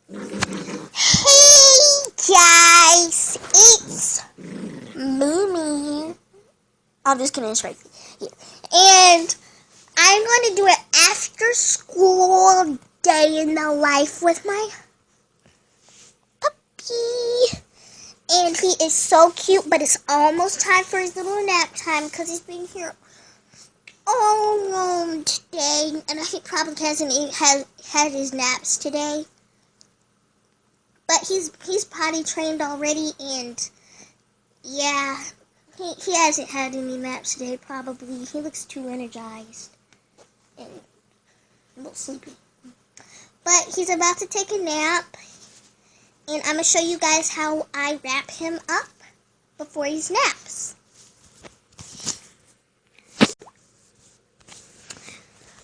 Hey guys, it's Mimi. I'm just kidding, it's right here. And I'm going to do an after school day in the life with my puppy. And he is so cute, but it's almost time for his little nap time because he's been here all alone today. And he probably hasn't had his naps today. But he's potty trained already, and yeah, he hasn't had any naps today, probably. He looks too energized and a little sleepy. But he's about to take a nap, and I'm going to show you guys how I wrap him up before he naps.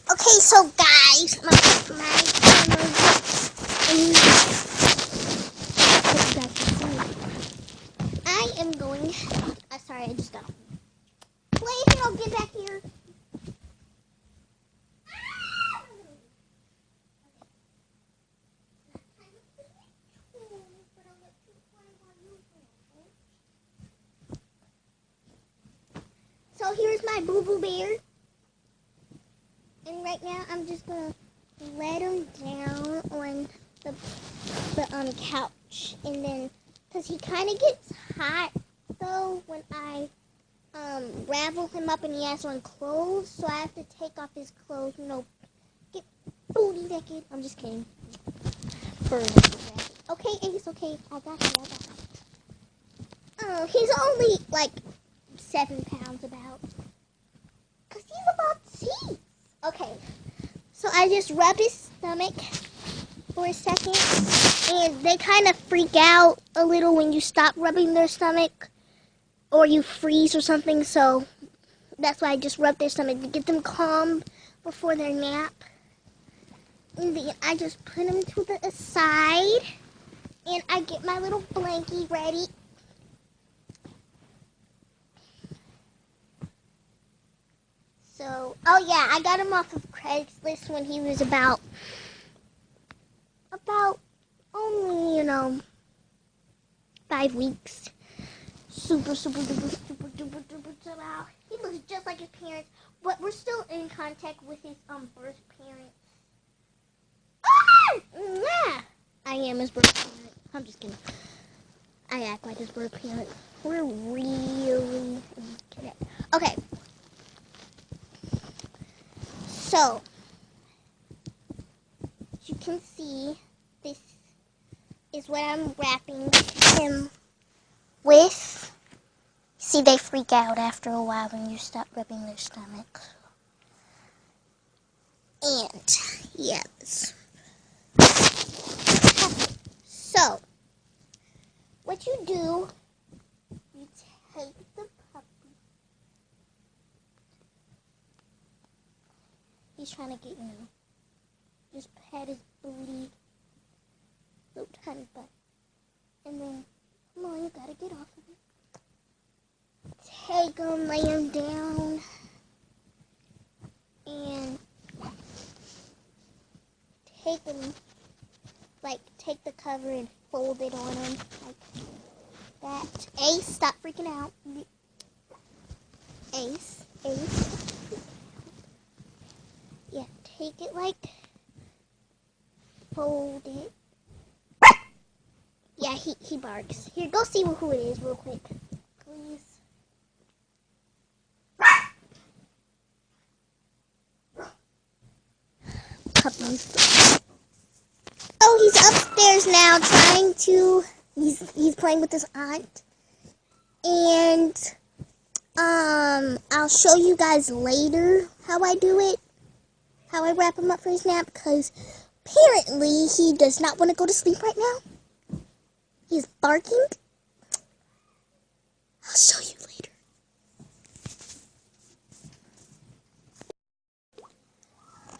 Okay, so guys, I am going, sorry, I just got off. Please don't get back here. So here's my boo-boo bear. And right now I'm just going to let him down on the couch. And then, because he kind of gets hot, though, when I ravel him up and he has on clothes. So I have to take off his clothes, get booty naked. I'm just kidding. Okay, Ace, okay. I got you. Oh, he's only like 7 pounds about. Because he's about teeth. Okay, so I just rubbed his stomach for a second. And they kind of freak out a little when you stop rubbing their stomach. Or you freeze or something. So that's why I just rubbed their stomach to get them calm before their nap. And then I just put them to the side. And I get my little blankie ready. So, oh yeah, I got him off of Craigslist when he was about only, 5 weeks. Super duper out. He looks just like his parents, but we're still in contact with his birth parents. Yeah, I am his birth parent. I'm just kidding. I act like his birth parent. We're really kidding. Okay. So, as you can see, this is what I'm wrapping him with. See, they freak out after a while when you stop rubbing their stomach. And, yes. So, what you do, you take the puppy. He's trying to get, just pat his booty. Little tiny butt. And then, come on, you gotta get off of it. Take him, lay him down. And take him, take the cover and fold it on him like that. Ace, stop freaking out. Ace. Yeah, take it fold it. Yeah, he barks. Here, go see who it is real quick, please. Puppies. Oh, he's upstairs now he's playing with his aunt. And I'll show you guys later how I do it. How I wrap him up for his nap, because apparently he does not want to go to sleep right now. He's barking. I'll show you later.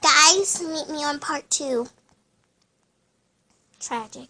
Guys, meet me on part 2. Tragic.